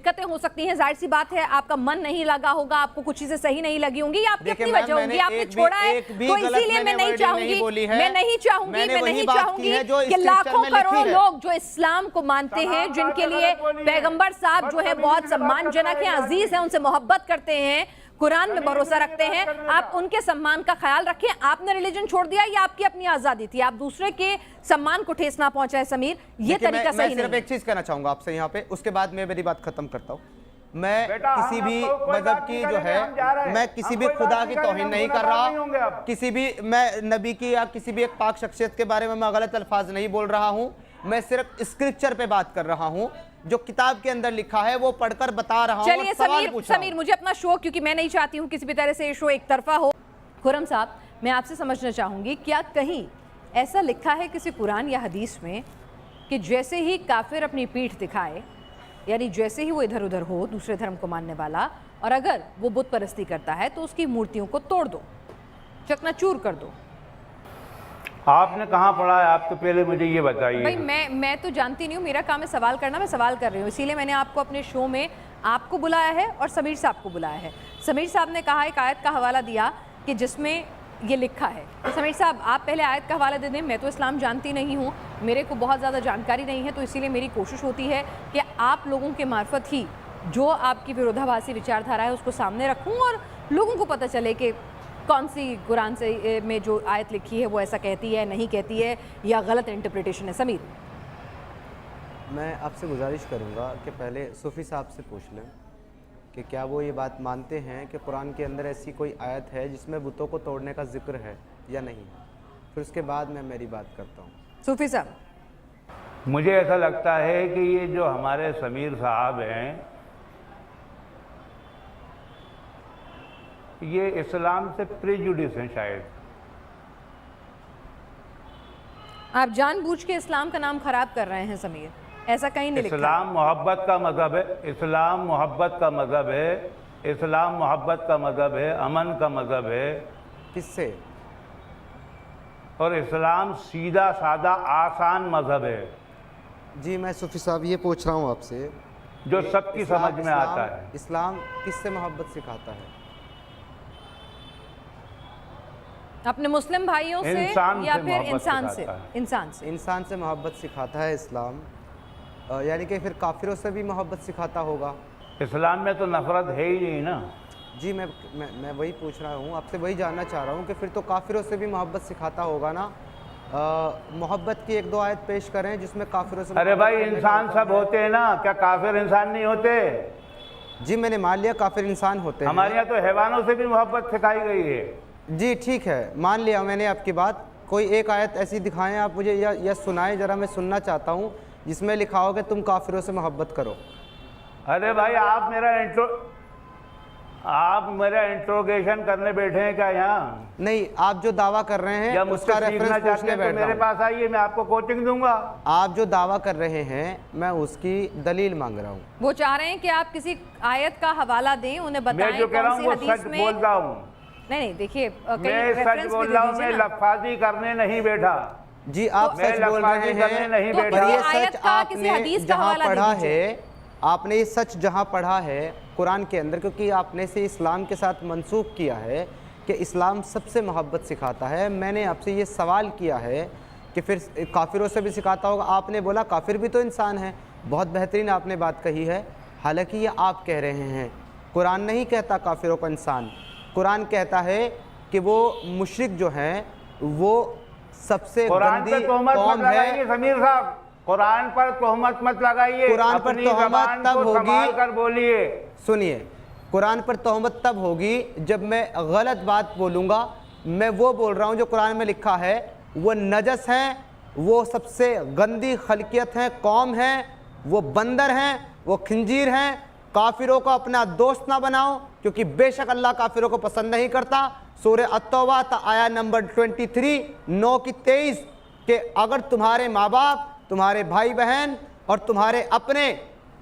दिक्कतें हो सकती हैं, जाहिर सी बात है आपका मन नहीं लगा होगा, आपको कुछ चीजें सही नहीं लगी होंगी, या आपकी अपनी वजह होगी, आपने छोड़ा है, तो इसीलिए मैं नहीं चाहूंगी कि लाखों करोड़ लोग जो इस्लाम को मानते हैं, जिनके लिए पैगंबर साहब जो है बहुत सम्मानजनक हैं, अजीज हैं, उनसे मोहब्बत करते हैं, कुरान में भरोसा रखते हैं, आप उनके सम्मान का ख्याल रखें। आपने रिलीजन छोड़ दिया, ये आपकी अपनी आजादी थी, आप दूसरे के सम्मान को ठेस ना पहुंचाए। समीर, ये तरीका सही नहीं है। सिर्फ एक चीज कहना चाहूंगा आपसे यहाँ पे, उसके बाद मैं मेरी बात खत्म करता हूँ। मैं किसी भी मजहब की जो है, मैं किसी भी खुदा की तौहीन नहीं कर रहा, किसी भी मैं नबी की या किसी भी एक पाक शख्सियत के बारे में मैं गलत अल्फाज नहीं बोल रहा हूँ। मैं सिर्फ स्क्रिप्चर पे बात कर रहा हूँ, जो किताब के अंदर लिखा है वो पढ़कर बता रहा हूँ। चलिए समीर, मुझे अपना शो, क्योंकि मैं नहीं चाहती हूँ किसी भी तरह से ये शो एक तरफा हो। खुर्रम साहब, मैं आपसे समझना चाहूंगी, क्या कहीं ऐसा लिखा है किसी कुरान या हदीस में कि जैसे ही काफिर अपनी पीठ दिखाए, यानी जैसे ही वो इधर उधर हो, दूसरे धर्म को मानने वाला, और अगर वो बुत परस्ती करता है तो उसकी मूर्तियों को तोड़ दो, चकनाचूर कर दो? आपने कहाँ पढ़ा है? आप तो पहले मुझे ये बताइए। भाई मैं तो जानती नहीं हूँ, मेरा काम है सवाल करना, मैं सवाल कर रही हूँ, इसीलिए मैंने आपको अपने शो में आपको बुलाया है और समीर साहब को बुलाया है। समीर साहब ने कहा, एक आयत का हवाला दिया कि जिसमें ये लिखा है, तो समीर साहब आप पहले आयत का हवाला दे दें। मैं तो इस्लाम जानती नहीं हूँ, मेरे को बहुत ज़्यादा जानकारी नहीं है, तो इसीलिए मेरी कोशिश होती है कि आप लोगों के मार्फत ही जो आपकी विरोधाभासी विचारधारा है उसको सामने रखूँ और लोगों को पता चले कि कौन सी कुरान से में जो आयत लिखी है वो ऐसा कहती है, नहीं कहती है, या गलत इंटरप्रिटेशन है। समीर, मैं आपसे गुजारिश करूंगा कि पहले सूफ़ी साहब से पूछ लें कि क्या वो ये बात मानते हैं कि कुरान के अंदर ऐसी कोई आयत है जिसमें बुतों को तोड़ने का जिक्र है या नहीं, फिर उसके बाद मैं मेरी बात करता हूँ। सूफी साहब, मुझे ऐसा लगता है कि ये जो हमारे समीर साहब हैं, ये इस्लाम से प्रेजुडिस हैं शायद। आप जानबूझ के इस्लाम का नाम खराब कर रहे हैं समीर, ऐसा कहीं नहीं लिखा। इस्लाम मोहब्बत का मजहब है, इस्लाम मोहब्बत का मजहब है, इस्लाम मोहब्बत का मजहब है, अमन का मजहब है। किससे? और इस्लाम सीधा सादा आसान मजहब है। जी, मैं सूफ़ी साहब ये पूछ रहा हूँ आपसे, जो सबकी समझ में आता है। इस्लाम किससे मोहब्बत सिखाता है? अपने मुस्लिम भाइयों से या फिर इंसान से? इंसान से मोहब्बत सिखाता है इस्लाम, यानी कि फिर काफिरों से भी मोहब्बत सिखाता होगा। इस्लाम में तो नफरत है ही नहीं ना। जी, मैं वही पूछ रहा हूँ आपसे, वही जानना चाह रहा हूँ कि फिर तो काफिरों से भी मोहब्बत सिखाता होगा ना। मोहब्बत की एक दो आयत पेश करें जिसमें काफिरों से। अरे भाई, इंसान सब होते हैं ना, क्या काफिर इंसान नहीं होते? जी, मैंने मान लिया काफिर इंसान होते हैं। हमारे यहाँ तो हैवानों से भी मोहब्बत सिखाई गई है। जी ठीक है, मान लिया मैंने आपकी बात। कोई एक आयत ऐसी दिखाएं आप मुझे, या सुनाएं जरा, मैं सुनना चाहता हूँ जिसमें लिखा हो कि तुम काफिरों से मोहब्बत करो। अरे भाई, आप मेरा इंट्रोगेशन करने बैठे हैं क्या यहाँ? नहीं, आप जो दावा कर रहे हैं या उसका रेफरेंस पूछने बैठा हूं। मेरे पास आइए, मैं आपको कोचिंग दूंगा। आप जो दावा कर रहे हैं मैं उसकी दलील मांग रहा हूँ। वो चाह रहे हैं कि आप किसी आयत का हवाला दें, उन्हें बताएं। मैं जो कह रहा हूँ वो सच बोल रहा हूँ। नहीं, देखिए, मैं सच बोल रहा हूँ, मैं लफाजी करने नहीं बैठा। जी, आप सच बोल रहे हैं, नहीं पर ये सच आपने जहाँ पढ़ा है, आपने ये सच जहाँ पढ़ा है कुरान के अंदर, क्योंकि आपने से इस्लाम के साथ मंसूब किया है कि इस्लाम सबसे मोहब्बत सिखाता है। मैंने आपसे ये सवाल किया है कि फिर काफिरों से भी सिखाता होगा। आपने बोला काफिर भी तो इंसान है। बहुत बेहतरीन आपने बात कही है, हालांकि ये आप कह रहे हैं। कुरान नहीं कहता काफिरों को इंसान, कुरान कहता है कि वो मुशरिक जो हैं वो सबसे गंदी कौम है। समीर साहब, कुरान पर तोहमत मत लगाइए। कुरान पर तोहमत तब होगी, कर बोलिए। सुनिए, कुरान पर तोहमत तब होगी जब मैं गलत बात बोलूँगा। मैं वो बोल रहा हूँ जो कुरान में लिखा है। वो नजस हैं, वो सबसे गंदी खलकियत हैं, कौम हैं, वो बंदर हैं, वो खंजीर हैं। काफिरों को अपना दोस्त ना बनाओ, क्योंकि बेशक अल्लाह काफिरों को पसंद नहीं करता। सूरह अत-तौबा आया नंबर 23 9 की 23 कि अगर तुम्हारे माँ बाप, तुम्हारे भाई बहन और तुम्हारे अपने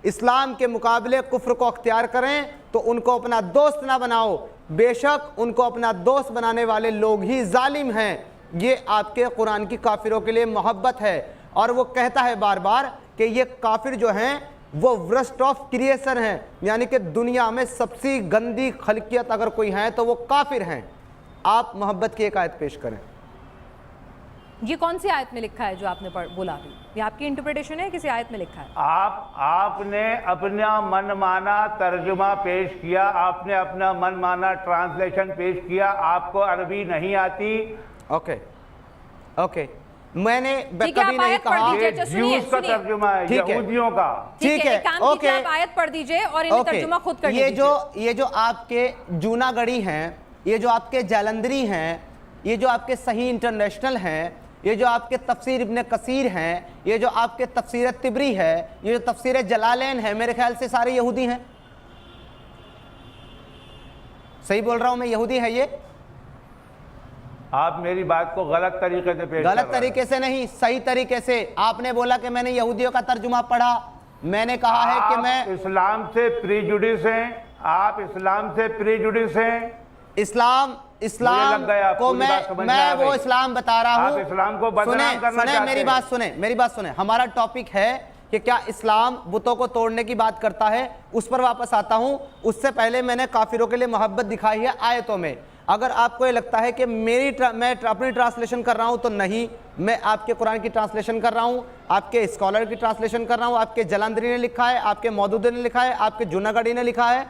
इस्लाम के मुकाबले कुफ्र को अख्तियार करें तो उनको अपना दोस्त ना बनाओ, बेशक उनको अपना दोस्त बनाने वाले लोग ही जालिम हैं। ये आपके कुरान की काफिरों के लिए मोहब्बत है। और वो कहता है बार बार कि ये काफिर जो हैं वो वर्स्ट ऑफ क्रिएशन हैं, यानी कि दुनिया में सबसे गंदी खलकियत अगर कोई है तो वो काफिर हैं। आप मोहब्बत की एक आयत पेश करें। ये कौन सी आयत में लिखा है जो आपने बोला अभी? ये आपकी इंटरप्रिटेशन है, किसी आयत में लिखा है? आपने अपना मनमाना तर्जुमा पेश किया, आपने अपना मनमाना ट्रांसलेशन पेश किया। आपको अरबी नहीं आती। ओके ओके, मैंने ठीक है, कभी आप नहीं आयत पढ़ कहा। दीजिए। ये सुनिए, ज्यूस का सुनिए। तर्जुमा है, ठीक है। यहूदियों का। ठीक है, एक काम कीजिए, आप आयत पढ़ दीजिए और इन्हें तर्जुमा खुद कर ये जो आपके जूनागढ़ी हैं, ये जो आपके जालंधरी हैं, ये जो आपके सही इंटरनेशनल हैं, ये जो आपके तफसीर इब्न कसीर हैं, ये जो आपके तफसीर तिबरी है, ये जो तफसीर जलालैन है, मेरे ख्याल से सारे यहूदी हैं। सही बोल रहा हूं मैं? यहूदी है ये? आप मेरी बात को गलत तरीके से पेश गलत तरीके से नहीं, सही तरीके से। आपने बोला कि मैंने यहूदियों का तर्जुमा पढ़ा, मैंने कहा है कि मैं इस्लाम से प्रीजुडिस हैं। आप इस्लाम से प्रीजुडिस हैं। इस्लाम लग गया, को पूरी बात समझ में आ मैं वो गई। इस्लाम बता रहा आप हूँ। इस्लाम को बदनाम करना चाहते मेरी हैं। बात सुने, मेरी बात सुने। हमारा टॉपिक है कि क्या इस्लाम बुतों को तोड़ने की बात करता है, उस पर वापस आता हूँ। उससे पहले मैंने काफिरों के लिए मोहब्बत दिखाई है आयतों में। अगर आपको ये लगता है कि मैं अपनी ट्रांसलेशन कर रहा हूँ, तो नहीं, मैं आपके कुरान की ट्रांसलेशन कर रहा हूँ, आपके स्कॉलर की ट्रांसलेशन कर रहा हूँ। आपके जलंधरी ने लिखा है, आपके मौदूदी ने लिखा है, आपके जूनागढ़ी ने लिखा है।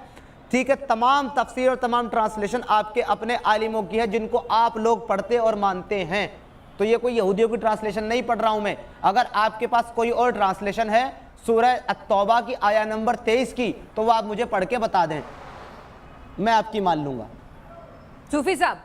ठीक है, तमाम तफसीर और तमाम ट्रांसलेशन आपके अपने आलिमों की है, जिनको आप लोग पढ़ते और मानते हैं। तो ये कोई यहूदियों की ट्रांसलेशन नहीं पढ़ रहा हूं मैं। अगर आपके पास कोई और ट्रांसलेशन है सूरह अत-तौबा की आया नंबर 23 की, तो वो आप मुझे पढ़ के बता दें, मैं आपकी मान लूंगा। सूफी साहब,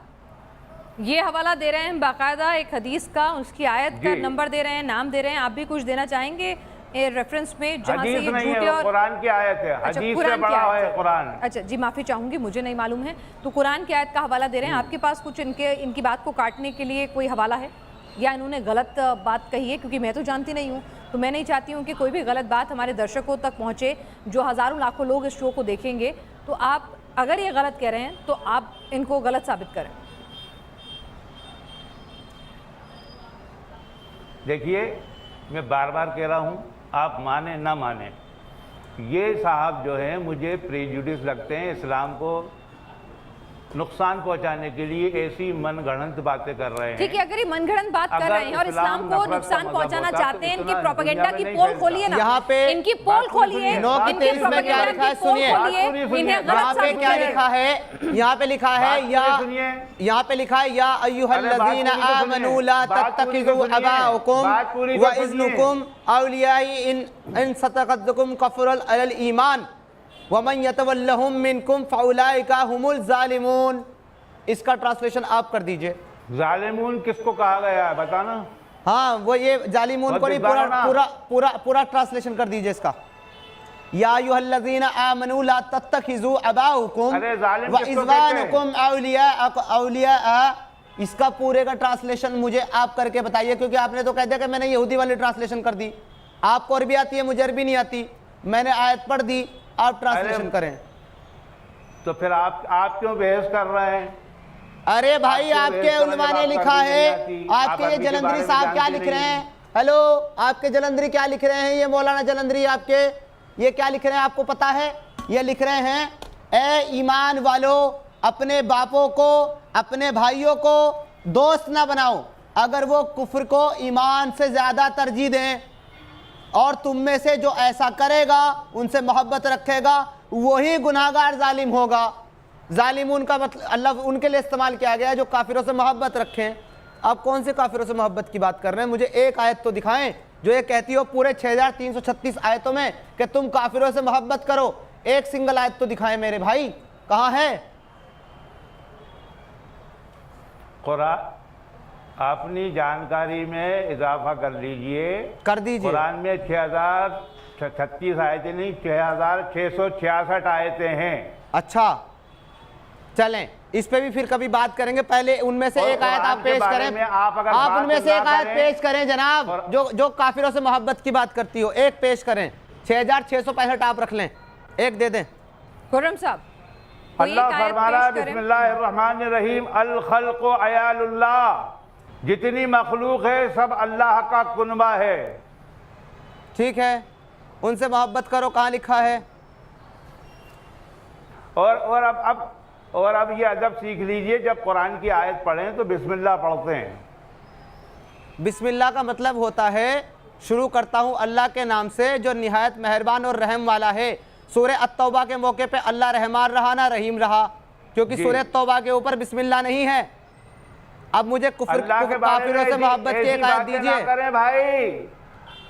ये हवाला दे रहे हैं बाकायदा एक हदीस का, उसकी आयत का नंबर दे रहे हैं, नाम दे रहे हैं। आप भी कुछ देना चाहेंगे रेफरेंस में जहां से ये झूठे और कुरान की आयत है, अच्छा, हदीस कुरान से की बड़ा आयत है कुरान। अच्छा जी, माफी चाहूंगी, मुझे नहीं मालूम है। तो कुरान की आयत का हवाला दे रहे हैं। आपके पास कुछ इनकी बात को काटने के लिए कोई हवाला है, या इन्होंने गलत बात कही है? क्योंकि मैं तो जानती नहीं हूँ, तो मैं नहीं चाहती हूँ कि कोई भी गलत बात हमारे दर्शकों तक पहुँचे, जो हज़ारों लाखों लोग इस शो को देखेंगे। तो आप अगर ये गलत कह रहे हैं तो आप इनको गलत साबित करें। देखिए, मैं बार बार कह रहा हूँ, आप माने ना माने, ये साहब जो हैं मुझे प्रेजुडिस लगते हैं। इस्लाम को नुकसान पहुंचाने के लिए ऐसी मनगढ़ंत बातें कर रहे हैं। ठीक है, अगर ये मनगढ़ंत बात कर रहे हैं और इस्लाम को नुकसान पहुंचाना चाहते हैं, इनकी इतना प्रोपेगेंडा दुनिया की में नहीं पोल फैलता। खोलिए ना, यहाँ पे इनकी पोल खोलिए, इनकी प्रोपेगेंडा की पोल खोलिए, इन्हें यहाँ गलत पे साबित क्या करें। लिखा है? यहाँ पे लिखा है यहाँ पे लिखा है या अय्युहल्लज़ीना आमनू ला तत्तखिज़ू अबाअकुम व इज़्नुकुम औलियाई इन सतक़तकुम कफ़रल अलल ईमान वमन यतवल्लहुम मिनकुम फ़उलाइका हुमुल ज़ालिमून। इसका ट्रांसलेशन आप कर दीजिए। जालिमून किसको कहा गया है बताना? हाँ, वो ये जालिमून को नहीं, पूरा ट्रांसलेशन कर दीजिए इसका। या अय्युहल्लज़ीना आमनू ला तत्तखिज़ू अबाअकुम व इज़वानुकुम औलिया। इसका पूरे का ट्रांसलेशन मुझे आप करके बताइए, क्योंकि आपने तो कह दिया कि मैंने यहूदी वाली ट्रांसलेशन कर दी। आपको अरबी आती है, मुझे अरबी नहीं आती। मैंने आयत पढ़ दी, आप ट्रांसलेशन करें। तो फिर आप क्यों बहस कर रहे हैं? अरे भाई, आपके उलमा ने लिखा है। आपके ये जलंधरी साहब क्या लिख रहे हैं? हेलो, आपके जलंधरी क्या लिख रहे हैं? ये मौलाना जलंधरी आपके ये क्या लिख रहे हैं, आपको पता है? ये लिख रहे हैं, ए ईमान वालों, अपने बापों को, अपने भाइयों को दोस्त ना बनाओ। अगर वो कुफ्र को ईमान से ज्यादा तरजीह दें, और तुम में से जो ऐसा करेगा, उनसे मोहब्बत रखेगा, वही गुनाहगार जालिम होगा। जालिमून का मतलब अल्लाह उनके लिए इस्तेमाल किया गया है जो काफिरों से मोहब्बत रखें। आप कौन से काफिरों से मोहब्बत की बात कर रहे हैं? मुझे एक आयत तो दिखाएं जो ये कहती हो पूरे 6336 आयतों में कि तुम काफिरों से मोहब्बत करो। एक सिंगल आयत तो दिखाएं मेरे भाई, कहाँ है? कुरान अपनी जानकारी में इजाफा कर लीजिए, कर दीजिए। कुरान में 6036 आयतें नहीं, 6666 आयतें हैं। अच्छा, चलें, इस पे भी फिर कभी बात करेंगे। पहले उनमें से एक आयत आप पेश करें। आप उनमें से एक आयत पेश करें जनाब, जो काफिरों से मोहब्बत की बात करती हो। एक पेश करें। 6665 आप रख लें, एक दे दें। खुर्रम साहब, अल्लाह फरमा रहा है, बिस्मिल्लाहिर्रहमानिर्रहीम, अल खल्क़ु अयालुल्लाह, जितनी मखलूक है सब अल्लाह का कुनबा है। ठीक है, उनसे मोहब्बत करो, कहाँ लिखा है? और अब ये अदब सीख लीजिए, जब कुरान की आयत पढ़ें तो बिस्मिल्लाह पढ़ते हैं। बिस्मिल्लाह का मतलब होता है शुरू करता हूँ अल्लाह के नाम से जो निहायत मेहरबान और रहम वाला है। सूरह अत-तौबा के मौके पे अल्लाह रहमान रहा ना रहीम रहा, क्योंकि सूरह तौबा के ऊपर बिस्मिल्लाह नहीं है। अब मुझे काफिरों से मोहब्बत की एक आयत दीजिए। करें भाई,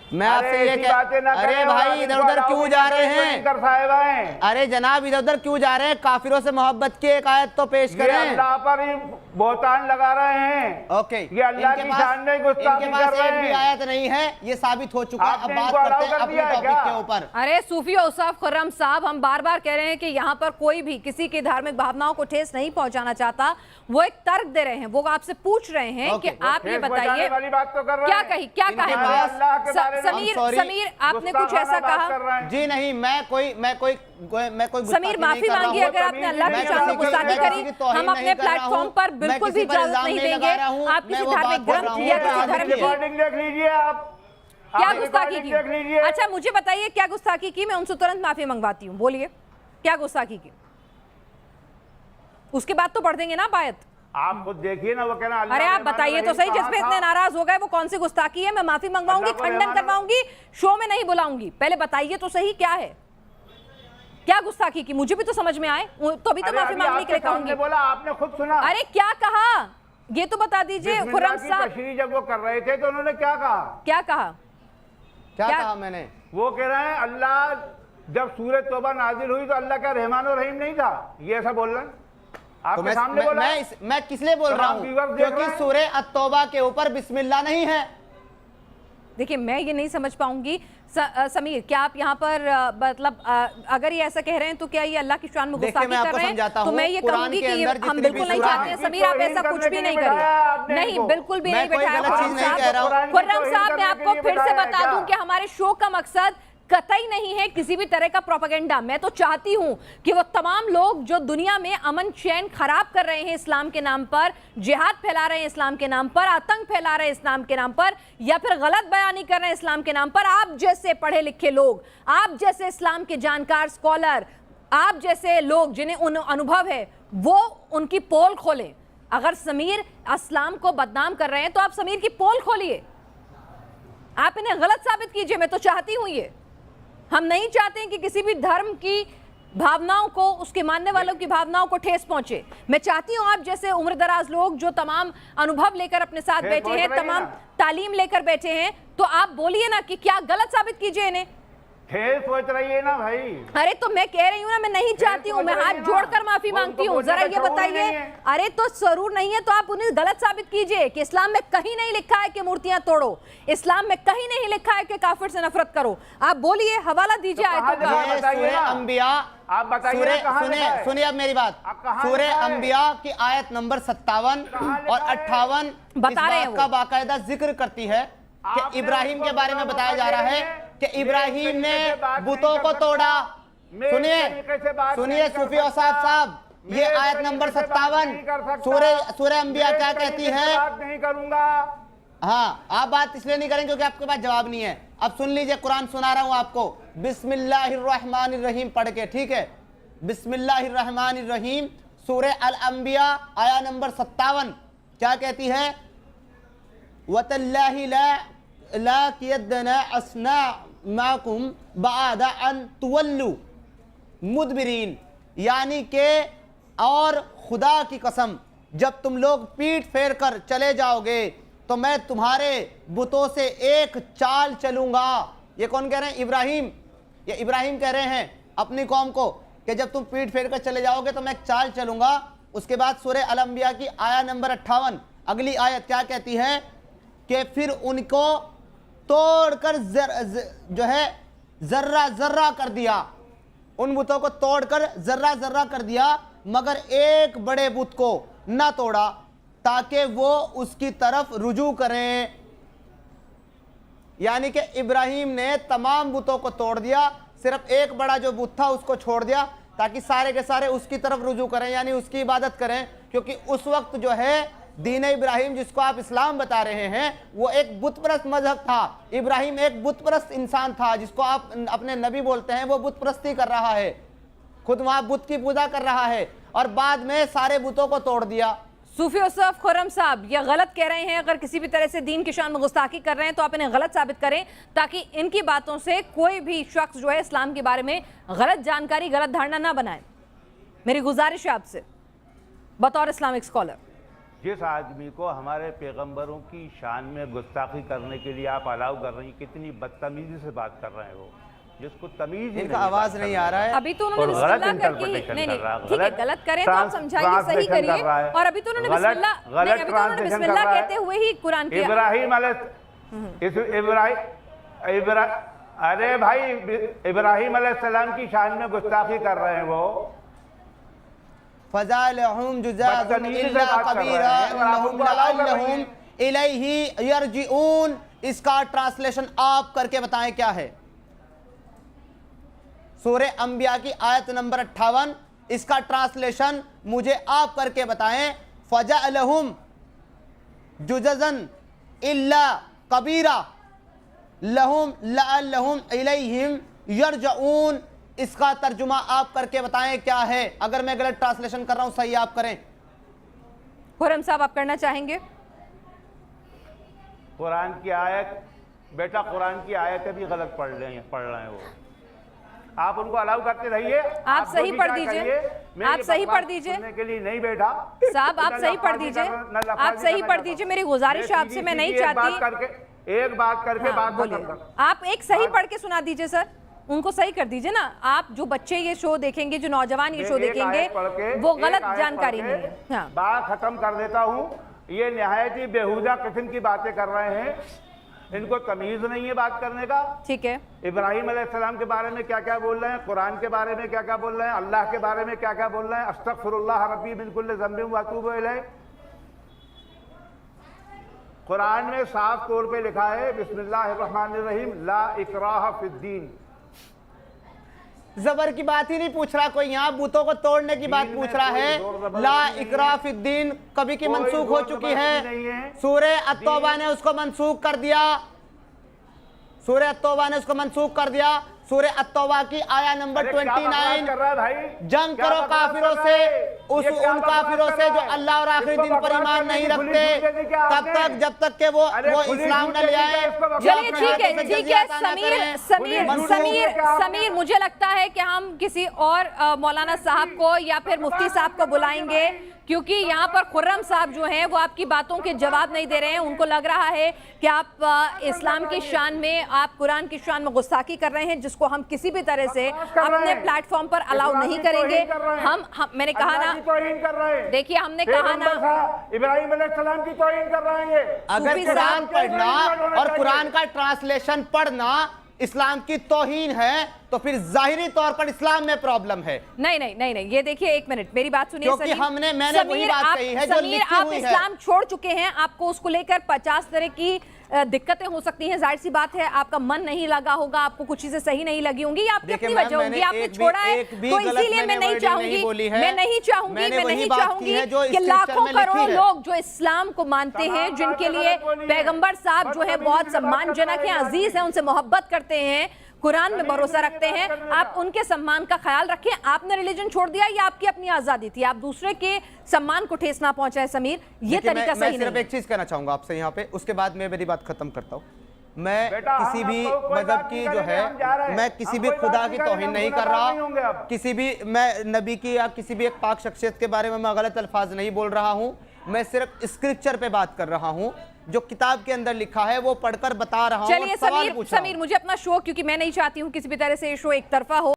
मैं आपसे ये अरे भाई इधर उधर क्यों जा रहे हैं? अरे जनाब इधर उधर क्यों जा रहे हैं? काफिरों से मोहब्बत की एक आयत तो पेश करें। अल्लाह पर ही बोहतान लगा रहे हैं। ओके, ये अल्लाह की शान में गुस्ताखी कर रहे हैं। एक भी आयत नहीं है, ये साबित हो चुका है। अब बात करते हैं अपने टॉपिक के ऊपर। अरे सूफी औसाफ खुर्रम साहब, हम बार बार कह रहे हैं कि यहाँ पर कोई भी किसी की धार्मिक भावनाओं को ठेस नहीं पहुंचाना चाहता। वो एक तर्क दे रहे हैं, वो आपसे पूछ रहे हैं कि आप ये बताइए क्या कही, क्या कहा समीर, आपने कुछ ऐसा कहा? जी नहीं, मैं कोई समीर माफी मांगी अगर आपने अल्लाह की शान में गुस्ताखी करी। हम अपने प्लेटफॉर्म पर बिल्कुल भी इजाजत नहीं देंगे आप किसी धार्मिक ग्रंथ या किसी धर्म की देख लीजिए। आप क्या गुस्ताखी की? अच्छा मुझे बताइए क्या गुस्ताखी की, मैं उनसे तुरंत माफी मंगवाती हूँ। बोलिए क्या गुस्ताखी की, उसके बाद तो पढ़ देंगे ना आयत। आप खुद देखिए ना, वो कहना अरे आप बताइए तो सही, जिस पे इतने नाराज हो गए वो कौन सी गुस्ताखी है? मैं माफी मंगवाऊंगी, खंडन करवाऊंगी, शो में नहीं बुलाऊंगी। पहले बताइए तो सही क्या है, क्या गुस्ताखी की, मुझे भी तो समझ में आए, तो भी तो माफी मांगने के लिए कहूंगी। बोला आपने खुद सुना। अरे क्या कहा ये तो बता दीजिए खुर्रम साहब। जब वो कर रहे थे तो उन्होंने क्या कहा? क्या कहा? क्या कहा मैंने? वो कह रहे हैं अल्लाह जब सूरह तौबा नाजिल हुई तो अल्लाह का रहमान और रहीम नहीं था, ये ऐसा बोल रहे हैं आपके सामने। बोला मैं किस लिए बोल रहा हूँ? क्योंकि सूरह अत-तौबा के ऊपर बिस्मिल्लाह नहीं है। देखिए मैं ये नहीं समझ पाऊंगी समीर, क्या आप यहाँ पर मतलब अगर ये ऐसा कह रहे हैं तो क्या ये अल्लाह की शान में गुस्ताखी कर रहे हैं? तो मैं ये कहूंगी कि हम बिल्कुल नहीं चाहते हैं समीर, आप ऐसा कुछ भी नहीं करिए। नहीं, बिल्कुल भी नहीं बैठाया खुर्रम साहब। मैं आपको फिर से बता दूं कि हमारे शो का मकसद कतई नहीं है किसी भी तरह का प्रोपेगेंडा। मैं तो चाहती हूं कि वो तमाम लोग जो दुनिया में अमन चैन खराब कर रहे हैं इस्लाम के नाम पर, जिहाद फैला रहे हैं इस्लाम के नाम पर, आतंक फैला रहे हैं इस्लाम के नाम पर, या फिर गलत बयानी कर रहे हैं इस्लाम के नाम पर, आप जैसे पढ़े लिखे लोग, आप जैसे इस्लाम के जानकार स्कॉलर, आप जैसे लोग जिन्हें अनुभव है, वो उनकी पोल खोलें। अगर समीर इस्लाम को बदनाम कर रहे हैं तो आप समीर की पोल खोलिए, आप इन्हें गलत साबित कीजिए। मैं तो चाहती हूं ये, हम नहीं चाहते हैं कि किसी भी धर्म की भावनाओं को, उसके मानने वालों की भावनाओं को ठेस पहुंचे। मैं चाहती हूं आप जैसे उम्र दराज लोग जो तमाम अनुभव लेकर अपने साथ बैठे हैं, तमाम तालीम लेकर बैठे हैं, तो आप बोलिए ना कि क्या गलत साबित कीजिए इन्हें। सोच रही है ना भाई। अरे तो मैं कह रही हूँ ना, मैं नहीं चाहती हूँ, मैं हाथ जोड़कर माफी मांगती हूँ। जरा ये बताइए, अरे तो जरूर नहीं है तो आप उन्हें गलत साबित कीजिए कि इस्लाम में कहीं नहीं लिखा है कि मूर्तियां तोड़ो, इस्लाम में कहीं नहीं लिखा है कि काफिर से नफरत करो। आप बोलिए, हवाला दीजिए आयतों का। सूरह अंबिया, आप बताइए, सुनिए अब मेरी बात। सूरह अंबिया की आयत नंबर 57 और 58 बता रहे हैं का बाकायदा जिक्र करती है कि इब्राहिम के बारे में बताया जा रहा है कि इब्राहिम ने बुतों को तोड़ा। सुनिए सूफी औसाफ साहब, ये आयत नंबर 57 सूरह अंबिया क्या कहती है? नहीं करूंगा। हाँ, आप बात इसलिए नहीं करेंगे क्योंकि आपके पास जवाब नहीं है। अब सुन लीजिए, कुरान सुना रहा हूं आपको, बिस्मिल्लाहिर्रहमानिर्रहीम पढ़ के, ठीक है? बिस्मिल्लाहिर्रहमानिर्रहीम, सूरह अल अंबिया आया नंबर 57 क्या कहती है? वतल्लाहि ला कियदना अस्ना माकुम बादा अन तुवल्लु मुदबिरीन, यानी के और खुदा की कसम जब तुम लोग पीठ फेर कर चले जाओगे तो मैं तुम्हारे बुतों से एक चाल चलूंगा। ये कौन कह रहे हैं? इब्राहिम। ये इब्राहिम कह रहे हैं अपनी कौम को कि जब तुम पीठ फेर कर चले जाओगे तो मैं एक चाल चलूंगा। उसके बाद सूरह अल अंबिया की आया नंबर 58 अगली आयत क्या कहती है कि फिर उनको तोड़कर जो है जर्रा जर्रा कर दिया, उन बुतों को तोड़कर जर्रा जर्रा कर दिया, मगर एक बड़े बुत को ना तोड़ा ताकि वो उसकी तरफ रुजू करें। यानी कि इब्राहिम ने तमाम बुतों को तोड़ दिया, सिर्फ एक बड़ा जो बुत था उसको छोड़ दिया ताकि सारे के सारे उसकी तरफ रुजू करें, यानी उसकी इबादत करें। क्योंकि उस वक्त जो है दीन इब्राहिम जिसको आप इस्लाम बता रहे हैं वो एक बुत परस्त मजहब था। इब्राहिम एक बुत परस्त इंसान था, जिसको आप अपने नबी बोलते हैं, वो बुत परस्ती कर रहा है, खुद वहां बुत की पूजा कर रहा है और बाद में सारे बुतों को तोड़ दिया। सूफी यूसुफ खुर्रम साहब ये गलत कह रहे हैं, अगर किसी भी तरह से दीन की शान में गुस्ताखी कर रहे हैं तो आप इन्हें गलत साबित करें, ताकि इनकी बातों से कोई भी शख्स जो है इस्लाम के बारे में गलत जानकारी, गलत धारणा ना बनाए। मेरी गुजारिश है आपसे बतौर इस्लामिक स्कॉलर। जिस आदमी को हमारे पैगंबरों की शान में गुस्ताखी करने के लिए आप अलाउ कर रही हैं, कितनी बदतमीजी से बात कर रहे हैं वो, जिसको तमीज ही इनका आवाज नहीं आ रहा है। अभी तो उन्होंने बिस्मिल्लाह करके ही नहीं ठीक है, गलत करें तो आप समझाइए, सही करिए। और अभी तो उन्होंने बिस्मिल्लाह कहते हुए ही कुरान किया। अरे भाई इब्राहिम अलैहिस्सलाम की शान में गुस्ताखी कर रहे हैं वो। फज़ालहुम जुज़ाज़ुन इल्ला कबीरा लहुम लअल्लहुम इलैहि यरजिऊन। इसका ट्रांसलेशन आप करके बताएं क्या है? सूरह अंबिया की आयत नंबर 58, इसका ट्रांसलेशन मुझे आप करके बताएं। फज़ालहुम जुज़ाज़न इल्ला कबीरा लहुम लअल्लहुम इलैहिम यरजिऊन। इसका तर्जुमा आप करके बताएं क्या है? अगर मैं गलत ट्रांसलेशन कर रहा हूं, सही आप करें। खुर्रम साहब आप करना चाहेंगे? कुरान की आयत, बेटा कुरान की आयतें भी गलत पढ़ रहे हैं वो। आप उनको अलाउ करते रहिए। आप सही पढ़ दीजिए, आप सही पढ़ दीजिए के लिए नहीं बैठा साहब, आप सही पढ़ दीजिए, आप सही पढ़ दीजिए। मेरी गुजारिश है आपसे, मैं नहीं चाहती एक बात करके बात बोलिए। आप एक सही पढ़ के सुना दीजिए सर, उनको सही कर दीजिए ना। आप जो बच्चे ये शो देखेंगे, जो नौजवान ये शो देखेंगे, वो गलत जानकारी नहीं है। हाँ। बात खत्म कर देता हूँ। ये निहायत ही बेहुदा किस्म की बातें कर रहे हैं, इनको तमीज नहीं है बात करने का। ठीक है, इब्राहिम अलैहिस्सलाम के बारे में क्या क्या बोल रहे हैं, कुरान के बारे में क्या क्या बोल रहे हैं, अल्लाह के बारे में क्या क्या बोल रहे हैं। अस्तगफिरुल्लाह रब्बी मिन कुल्लि ज़ंबिन व अतूबु इलैह। कुरान में साफ तौर पे लिखा है बिस्मिल्लाहिर्रहमानिर्रहीम ला इकराह फिद्दीन। जबर की बात ही नहीं पूछ रहा कोई, यहाँ बूतों को तोड़ने की बात पूछ रहा है। ला इकराह फिद्दीन कभी की मंसूख हो चुकी है। सूरह अत-तौबा ने उसको मंसूख कर दिया, सूरह अत-तौबा ने उसको मंसूख कर दिया। सूरह अत-तौबा की आया नंबर 29, जंग करो काफिरों से, उन काफिरों से जो अल्लाह और आखिरी दिन पर ईमान नहीं रखते, तब तक जब तक के वो इस्लाम न ले आए। चलिए ठीक है। समीर मुझे लगता है कि हम किसी और मौलाना साहब को या फिर मुफ्ती साहब को बुलाएंगे, क्योंकि यहाँ पर खुर्रम साहब जो हैं वो आपकी बातों के जवाब नहीं दे रहे हैं। उनको लग रहा है कि आप इस्लाम की शान में, आप कुरान की शान में गुस्ताखी कर रहे हैं, जिसको हम किसी भी तरह से अपने प्लेटफॉर्म पर अलाउ नहीं करेंगे। हम मैंने कहा ना, देखिए हमने कहा ना, इब्राहिम अलैहिस्सलाम की तौहीन कर रहे हैं। अगर कुरान पढ़ना और कुरान का ट्रांसलेशन पढ़ना इस्लाम की तौहीन है तो फिर जाहिरी तौर पर इस्लाम में प्रॉब्लम है। नहीं, ये देखिए, एक मिनट मेरी बात सुनिए। क्योंकि मैंने वही बात कही है जो लिखी आप हुई है। इस्लाम छोड़ चुके हैं, आपको उसको लेकर 50 तरह की दिक्कतें हो सकती हैं। जाहिर सी बात है, आपका मन नहीं लगा होगा, आपको कुछ चीजें सही नहीं लगी होंगी, या आपकी अपनी वजह होगी, आपने छोड़ा है। तो इसीलिए मैं नहीं चाहूंगी कि लाखों करोड़ों लोग जो इस्लाम को मानते हैं, जिनके लिए पैगंबर साहब जो है बहुत सम्मानजनक हैं, अजीज हैं, उनसे मोहब्बत करते हैं, कुरान में भरोसा रखते हैं, आप उनके सम्मान का ख्याल रखें। आपने रिलीजन छोड़ दिया, ये आपकी अपनी आजादी थी, आप दूसरे के सम्मान को ठेस ना पहुंचाए। समीर, ये तरीका सही नहीं है। सिर्फ एक चीज कहना चाहूंगा आपसे यहाँ पे, उसके बाद मैं मेरी बात खत्म करता हूँ। मैं किसी भी मजहब की जो है, मैं किसी भी खुदा की तौहीन नहीं कर रहा, किसी भी मैं नबी की या किसी भी एक पाक शख्सियत के बारे में मैं गलत अल्फाज नहीं बोल रहा हूँ। मैं सिर्फ स्क्रिप्चर पे बात कर रहा हूँ, जो किताब के अंदर लिखा है वो पढ़कर बता रहा हूँ। चलिए समीर, मुझे अपना शो, क्योंकि मैं नहीं चाहती हूँ किसी भी तरह से ये शो एक तरफा हो।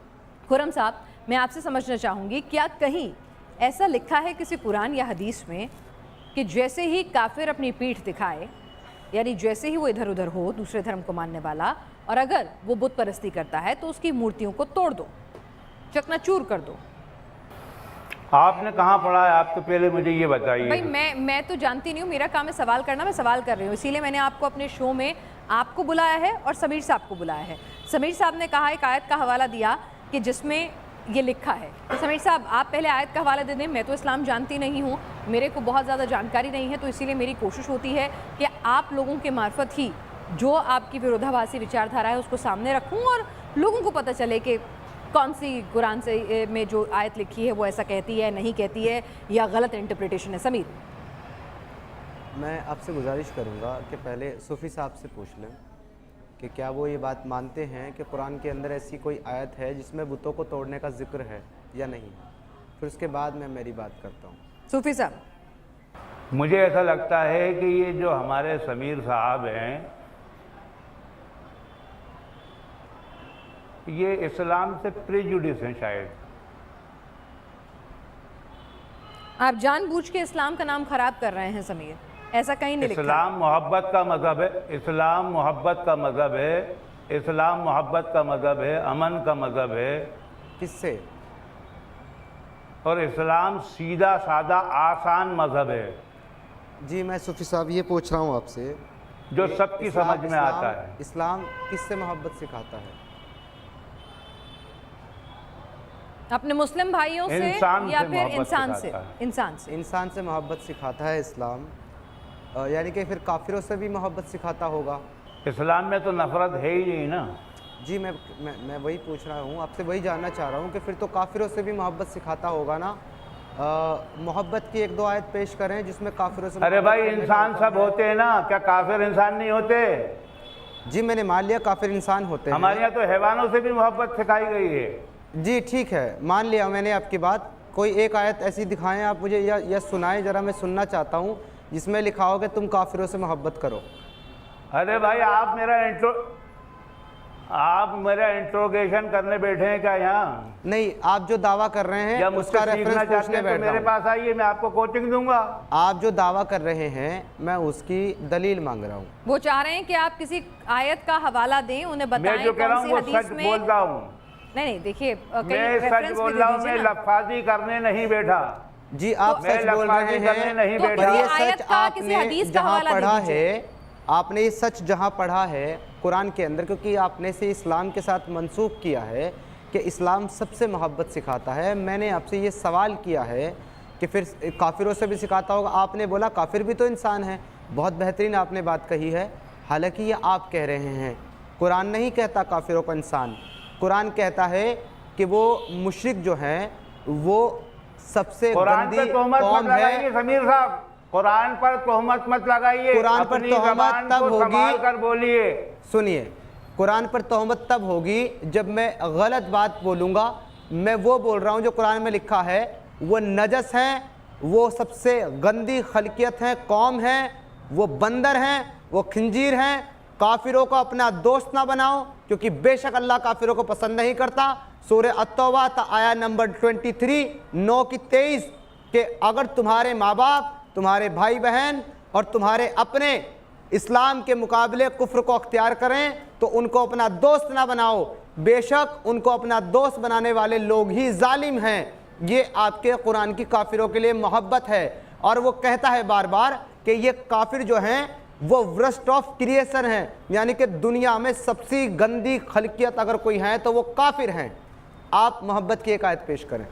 खुर्रम साहब, मैं आपसे समझना चाहूंगी, क्या कहीं ऐसा लिखा है किसी कुरान या हदीस में कि जैसे ही काफिर अपनी पीठ दिखाए, यानी जैसे ही वो इधर उधर हो, दूसरे धर्म को मानने वाला, और अगर वो बुत परस्ती करता है तो उसकी मूर्तियों को तोड़ दो, चकनाचूर कर दो? आपने कहाँ पढ़ा है? आप तो पहले मुझे ये बताइए। भाई मैं तो जानती नहीं हूँ, मेरा काम है सवाल करना, मैं सवाल कर रही हूँ, इसीलिए मैंने आपको अपने शो में आपको बुलाया है और समीर साहब को बुलाया है। समीर साहब ने कहा, एक आयत का हवाला दिया कि जिसमें ये लिखा है। तो समीर साहब, आप पहले आयत का हवाला दे दें। मैं तो इस्लाम जानती नहीं हूँ, मेरे को बहुत ज़्यादा जानकारी नहीं है, तो इसीलिए मेरी कोशिश होती है कि आप लोगों के मार्फत ही जो आपकी विरोधाभासी विचारधारा है उसको सामने रखूँ और लोगों को पता चले कि कौन सी कुरान से में जो आयत लिखी है वो ऐसा कहती है, नहीं कहती है, या गलत इंटरप्रिटेशन है। समीर, मैं आपसे गुजारिश करूंगा कि पहले सूफ़ी साहब से पूछ लें कि क्या वो ये बात मानते हैं कि कुरान के अंदर ऐसी कोई आयत है जिसमें बुतों को तोड़ने का जिक्र है या नहीं। फिर उसके बाद मैं मेरी बात करता हूँ। सूफी साहब, मुझे ऐसा लगता है कि ये जो हमारे समीर साहब हैं, ये इस्लाम से प्रेजुडिस हैं शायद। आप जानबूझ के इस्लाम का नाम खराब कर रहे हैं समीर, ऐसा कहीं नहीं लिखा। इस्लाम मोहब्बत का मज़हब है, इस्लाम मोहब्बत का मज़हब है, इस्लाम मोहब्बत का मज़हब है, अमन का मज़हब है। किससे? और इस्लाम सीधा सादा आसान मज़हब है जी, मैं सूफ़ी साहब ये पूछ रहा हूँ आपसे, जो सबकी समझ में आता है। इस्लाम किससे मोहब्बत सिखाता है? अपने मुस्लिम भाइयों से इंसान या से फिर मोहब्बत इंसान से? सिखाता है। इंसान से। इंसान से मोहब्बत सिखाता है इस्लाम, यानी कि फिर काफिरों से भी मोहब्बत सिखाता होगा। इस्लाम में तो नफरत है ही नहीं ना। जी, मैं वही पूछ रहा हूँ आपसे, वही जानना चाह रहा हूँ कि फिर तो काफिरों से भी मोहब्बत सिखाता होगा ना। मोहब्बत की एक दो आयत पेश करें जिसमें काफिरों से। अरे भाई, इंसान सब होते हैं ना, क्या काफिर इंसान नहीं होते? जी, मैंने मान लिया काफिर इंसान होते हैं। हमारे यहाँ तो हैवानों से भी मोहब्बत सिखाई गई है। जी ठीक है, मान लिया मैंने आपकी बात। कोई एक आयत ऐसी दिखाएं आप मुझे, या सुनाएं जरा, मैं सुनना चाहता हूँ जिसमें लिखा हो कि तुम काफिरों से मोहब्बत करो। अरे भाई, आप मेरा इंट्रोगेशन करने बैठे हैं क्या यहाँ? नहीं, आप जो दावा कर रहे हैं या उसका मुझसे सीखना रेफरेंस चाहते पूछने हैं तो बैठ रहा मेरे हूं। पास आइए, मैं आपको कोचिंग दूंगा। आप जो दावा कर रहे हैं मैं उसकी दलील मांग रहा हूँ। वो चाह रहे हैं कि आप किसी आयत का हवाला दें, उन्हें बताएं मैं जो कह रहा कौन हूँ सी वो हदीस सच में। बोलता हूँ। नहीं, देखिए, मैं सच बोल रहा हूँ, मैं लफाजी करने नहीं बैठा। जी, आप मैं सच बोल रहे लफाजी करने हैं, नहीं तो बैठा। पर ये आयत सच का किसी आपने हदीस का जहाँ हवाला दे पढ़ा दीजिए। है, आपने ये सच जहाँ पढ़ा है कुरान के अंदर, क्योंकि आपने से इस्लाम के साथ मंसूब किया है कि इस्लाम सबसे मोहब्बत सिखाता है। मैंने आपसे ये सवाल किया है कि फिर काफिरों से भी सिखाता होगा। आपने बोला काफिर भी तो इंसान है। बहुत बेहतरीन आपने बात कही है। हालांकि ये आप कह रहे हैं, कुरान नहीं कहता काफिरों को इंसान। कुरान कहता है कि वो मुशरिक जो हैं वो सबसे कुरान गंदी पर तोहमत कौम मत लगाइए है। समीर साहब, कुरान पर तोहमत मत लगाइए। कुरान पर अपनी तोहमत ज़बान तब को होगी, संभाल कर बोलिए। सुनिए, कुरान पर तोहमत तब होगी जब मैं गलत बात बोलूँगा। मैं वो बोल रहा हूँ जो कुरान में लिखा है। वो नजस हैं, वो सबसे गंदी खलकियत है, कौम है, वो बंदर हैं, वो खंजीर हैं। काफिरों को अपना दोस्त ना बनाओ, क्योंकि बेशक अल्लाह काफिरों को पसंद नहीं करता। सूरह अत-तौबा आया नंबर 23 9 की 23 कि अगर तुम्हारे माँ बाप, तुम्हारे भाई बहन और तुम्हारे अपने इस्लाम के मुकाबले कुफ्र को अख्तियार करें तो उनको अपना दोस्त ना बनाओ। बेशक उनको अपना दोस्त बनाने वाले लोग ही जालिम हैं। ये आपके कुरान की काफिरों के लिए मोहब्बत है। और वो कहता है बार बार कि ये काफिर जो हैं वो वर्स्ट ऑफ क्रिएशन हैं, यानी कि दुनिया में सबसे गंदी खलकियत अगर कोई है तो वो काफिर हैं। आप मोहब्बत की एक आयत पेश करें।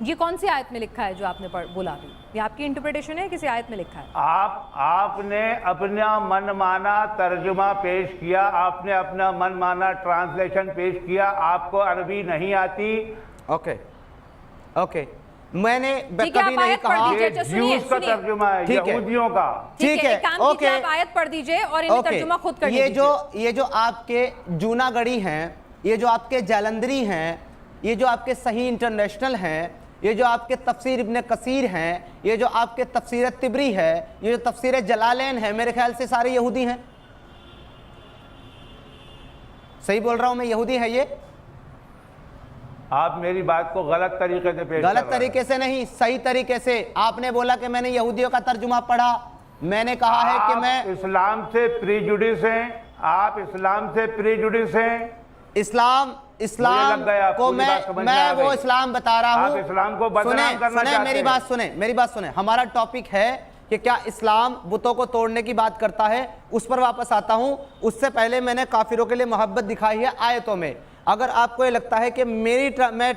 ये कौन सी आयत में लिखा है जो आपने बोला अभी? ये आपकी इंटरप्रिटेशन है, किसी आयत में लिखा है? आपने अपना मनमाना तर्जुमा पेश किया, आपने अपना मनमाना ट्रांसलेशन पेश किया। आपको अरबी नहीं आती। ओके, मैंने ठीक है, कभी आप नहीं आयत पढ़ कहा। दीजिए। ये सुनिए, ज्यूस का सुनिए। तर्जुमा है, ठीक है। यहूदियों का। ठीक है, एक काम कीजिए, ओके। आप आयत पढ़ दीजिए और इन्हें तर्जुमा खुद कर ये लीजिए। जो आपके जूनागढ़ी हैं, ये जो आपके जालंधरी हैं, ये जो आपके सही इंटरनेशनल हैं, ये जो आपके तफसीर इब्न कसीर हैं, ये जो आपके तफसीर तिबरी है, ये जो तफसीर जलालैन है, मेरे ख्याल से सारे यहूदी हैं। सही बोल रहा हूं मैं? यहूदी है ये? आप मेरी बात को गलत तरीके से पेश गलत तरीके से नहीं, सही तरीके से। आपने बोला कि मैंने यहूदियों का तर्जुमा पढ़ा। मैंने कहा है कि मैं इस्लाम से प्रीजुडिस हैं। आप इस्लाम से प्रीजुडिस हैं। इस्लाम लग गया, को पूरी बात समझ में आ मैं वो गई। इस्लाम बता रहा हूँ। आप इस्लाम को बदनाम करना चाहते मेरी हैं। बात सुने, मेरी बात सुने। हमारा टॉपिक है कि क्या इस्लाम बुतों को तोड़ने की बात करता है, उस पर वापस आता हूँ। उससे पहले मैंने काफिरों के लिए मोहब्बत दिखाई है आयतों में। अगर आपको ये लगता है कि मैं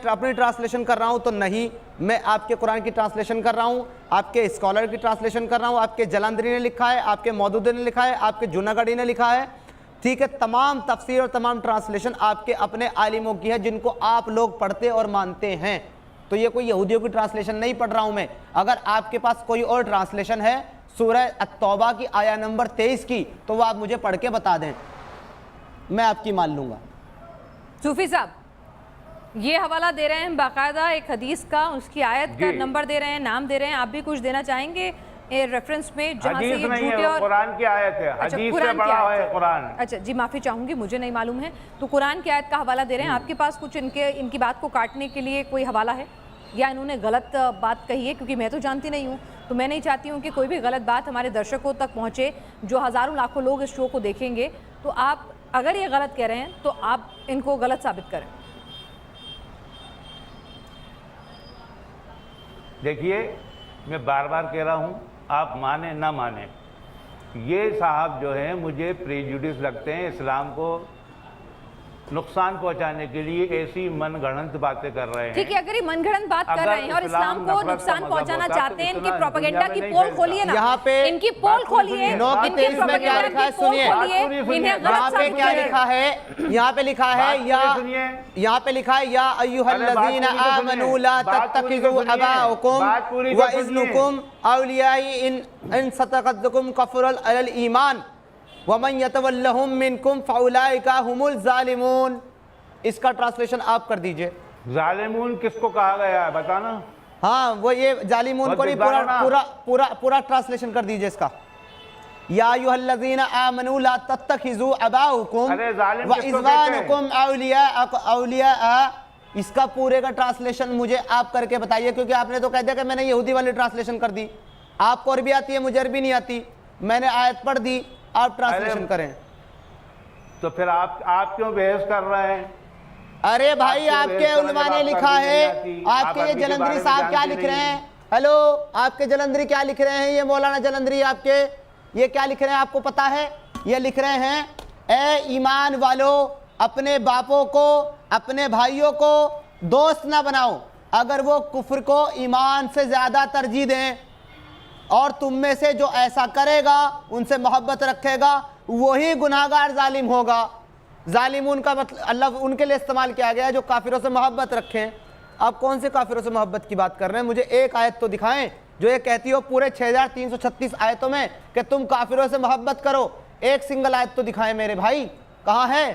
अपनी ट्रांसलेशन कर रहा हूँ, तो नहीं, मैं आपके कुरान की ट्रांसलेशन कर रहा हूँ, आपके स्कॉलर की ट्रांसलेशन कर रहा हूँ, आपके जलंधरी ने लिखा है, आपके मौदूदी ने लिखा है, आपके जूनागढ़ी ने लिखा है, ठीक है। तमाम तफसीर और तमाम ट्रांसलेशन आपके अपने आलिमों की है जिनको आप लोग पढ़ते और मानते हैं। तो ये कोई यहूदियों की ट्रांसलेशन नहीं पढ़ रहा हूँ मैं। अगर आपके पास कोई और ट्रांसलेशन है सूरह अत-तौबा की आया नंबर 23 की, तो वो आप मुझे पढ़ के बता दें, मैं आपकी मान लूँगा। सूफी साहब, ये हवाला दे रहे हैं बाकायदा एक हदीस का, उसकी आयत का नंबर दे रहे हैं, नाम दे रहे हैं, आप भी कुछ देना चाहेंगे रेफरेंस में जहाँ से ये झूठे और कुरान की आयत है, हदीस से बड़ा है कुरान। अच्छा जी, माफ़ी चाहूँगी, मुझे नहीं मालूम है। तो कुरान की आयत का हवाला दे रहे हैं, आपके पास कुछ इनकी बात को काटने के लिए कोई हवाला है, या इन्होंने गलत बात कही है? क्योंकि मैं तो जानती नहीं हूँ, तो मैं नहीं चाहती हूँ कि कोई भी गलत बात हमारे दर्शकों तक पहुँचे, जो हज़ारों लाखों लोग इस शो को देखेंगे। तो आप अगर ये गलत कह रहे हैं तो आप इनको गलत साबित करें। देखिए, मैं बार बार कह रहा हूँ, आप माने ना माने, ये साहब जो हैं मुझे प्रेजुडिस लगते हैं, इस्लाम को नुकसान पहुंचाने के लिए ऐसी मनगढ़ंत बातें कर रहे हैं। ठीक है, अगर ये मनगढ़ंत बात कर रहे हैं और इस्लाम को नुकसान पहुंचाना चाहते हैं, इनकी प्रोपेगेंडा की पोल खोलिए ना, यहाँ पे इनकी पोल खोलिए, इनकी प्रोपेगेंडा की पोल खोलिए, इन्हें यहाँ पे क्या लिखा है, यहाँ पे लिखा है, यहाँ पे लिखा है, या अय्युहल्लज़ीना आमनू ला तत्तखिज़ू अबाअकुम व इज़्नुकुम औलियाई इन सतक़तकुम कफ़रल अलल ईमान वमन यतवल्लहुम मिनकुम फउलाइका हुमुल ज़ालिमून। इसका ट्रांसलेशन आप कर दीजिए। ज़ालिमून किसको कहा गया है बताना? हाँ, वो ये ज़ालिमून को नहीं, पूरा ट्रांसलेशन कर दीजिए इसका। या अय्युहल्लज़ीना आमनू ला तत्तखिज़ू अबाअकुम व इज़वानुकुम औलिया। इसका पूरे का ट्रांसलेशन मुझे आप करके बताइए, क्योंकि आपने तो कह दिया कि मैंने यहूदी वाली ट्रांसलेशन कर दी। आपको अरबी आती है, मुझे अरबी नहीं आती, मैंने आयत पढ़ दी, आप ट्रांसलेशन करें। तो फिर आप क्यों बहस कर रहे हैं? अरे भाई, आपके उलमा ने लिखा है, आपके ये जलंधरी साहब क्या लिख रहे हैं? हेलो, आपके जलंधरी क्या लिख रहे हैं? ये मौलाना जलंधरी आपके ये क्या लिख रहे हैं, आपको पता है? ये लिख रहे हैं, ए ईमान वालों, अपने बापों को, अपने भाइयों को दोस्त ना बनाओ, अगर वो कुफ्र को ईमान से ज्यादा तरजीह दें, और तुम में से जो ऐसा करेगा, उनसे मोहब्बत रखेगा, वही गुनाहगार जालिम होगा। जालिमून का मतलब अल्लाह उनके लिए इस्तेमाल किया गया है जो काफिरों से मोहब्बत रखें। आप कौन से काफिरों से मोहब्बत की बात कर रहे हैं? मुझे एक आयत तो दिखाएं जो ये कहती हो पूरे 6336 आयतों में कि तुम काफिरों से मोहब्बत करो। एक सिंगल आयत तो दिखाएं मेरे भाई, कहाँ है?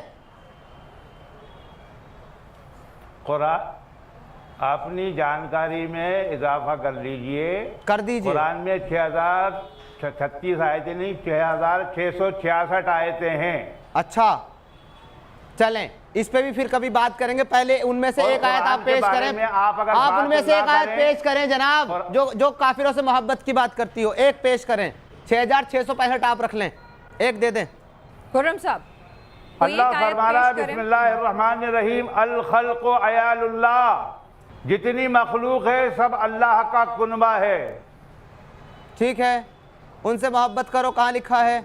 कुरान अपनी जानकारी में इजाफा कर लीजिए, कर दीजिए। कुरान में 6036 आयतें नहीं, 6666 आयतें हैं। अच्छा, चलें, इस पे भी फिर कभी बात करेंगे। पहले उनमें से एक आयत आप पेश करें, आप उनमें से एक आयत पेश करें जनाब, जो काफिरों से मोहब्बत की बात करती हो, एक पेश करें। 6665 आप रख लें, एक दे दें। खुर्रम साहब, अल्लाह फरमा रहा है, बिस्मिल्लाहिर्रहमानिर्रहीम, अल खल्क़ु अयालुल्लाह, जितनी मखलूक है सब अल्लाह का कुनबा है। ठीक है, उनसे मोहब्बत करो, कहाँ लिखा है?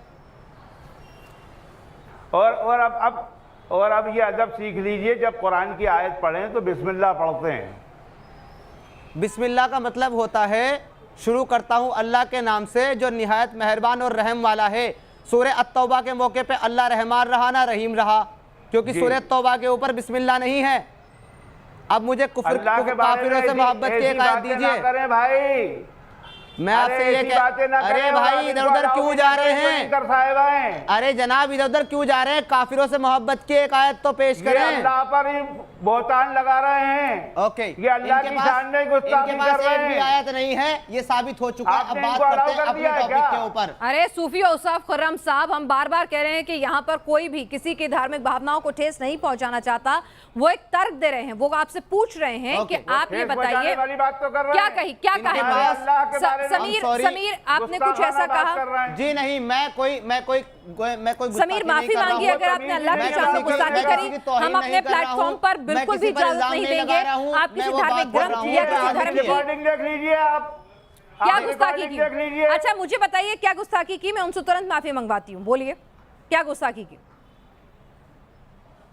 और अब ये अदब सीख लीजिए, जब कुरान की आयत पढ़ें तो बिस्मिल्लाह पढ़ते हैं। बिस्मिल्लाह का मतलब होता है शुरू करता हूँ अल्लाह के नाम से जो निहायत मेहरबान और रहम वाला है। सूरह अत-तौबा के मौके पे अल्लाह रहमान रहा ना रहीम रहा, क्योंकि सूरह तौबा के ऊपर बिस्मिल्लाह नहीं है। अब मुझे काफिरों से मोहब्बत की एक आयत दीजिए। करें भाई, मैं आपसे ये अरे भाई, इधर उधर क्यों जा रहे हैं? अरे जनाब, इधर उधर क्यों जा रहे हैं? काफिरों से मोहब्बत की एक आयत तो पेश करें। अल्लाह पर ही बहुतान लगा रहे हैं। ओके, ये अल्लाह की शान में गुस्ताखी कर रहे हैं। एक भी आयत नहीं है, ये साबित हो चुका है। अब बात करते हैं अपने टॉपिक के ऊपर। अरे सूफी औसाफ खुर्रम साहब, हम बार बार कह रहे हैं कि यहाँ पर कोई भी किसी की धार्मिक भावनाओं को ठेस नहीं पहुंचाना चाहता। वो एक तर्क दे रहे हैं, वो आपसे पूछ रहे हैं कि आप ये बताइए क्या कही, क्या कहा? समीर, आपने कुछ ऐसा कहा? जी नहीं, मैं कोई समीर, माफी मांगिए अगर आपने अल्लाह की शान में गुस्ताखी करी। हम अपने प्लेटफॉर्म पर बिल्कुल भी इजाजत नहीं देंगे आप किसी धार्मिक ग्रंथ या किसी धर्म की देख लीजिए। आप क्या गुस्ताखी की? अच्छा, मुझे बताइए क्या गुस्ताखी की, मैं उनसे तुरंत माफी मंगवाती हूँ। बोलिए, क्या गुस्ताखी की?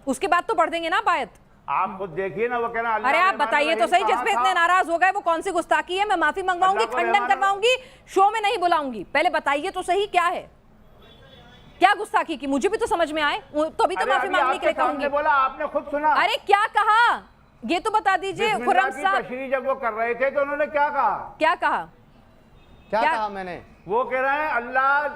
उसके बाद तो पढ़ देंगे ना आप आयत। आप खुद देखिए ना, वो कहना अरे आप बताइए तो सही, जिस पे इतने नाराज हो गए वो कौन सी गुस्ताखी है? मैं माफी मंगवाऊंगी, खंडन करवाऊंगी, शो में नहीं बुलाऊंगी। पहले बताइए तो सही क्या है, क्या गुस्ताखी की, मुझे भी तो समझ में आए, तो अभी तो माफी मांगने के लिए कहूंगी। बोला आपने खुद सुना। अरे क्या कहा ये तो बता दीजिए खुर्रम साहब। तशरीह जब वो कर रहे थे तो उन्होंने क्या कहा? क्या कहा? क्या कहा मैंने? वो कह रहे हैं अल्लाह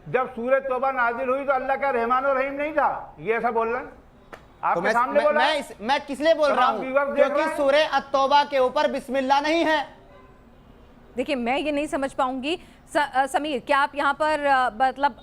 जब सूरह तौबा नाजिल हुई तो अल्लाह का रहमान और रहीम नहीं था, ये ऐसा बोल रहे हैं तो आपके सामने बोला। मैं किस लिए बोल रहा हूँ? क्योंकि सूरह अत-तौबा के ऊपर बिस्मिल्लाह नहीं है। देखिए मैं ये नहीं समझ पाऊंगी समीर, क्या आप यहाँ पर मतलब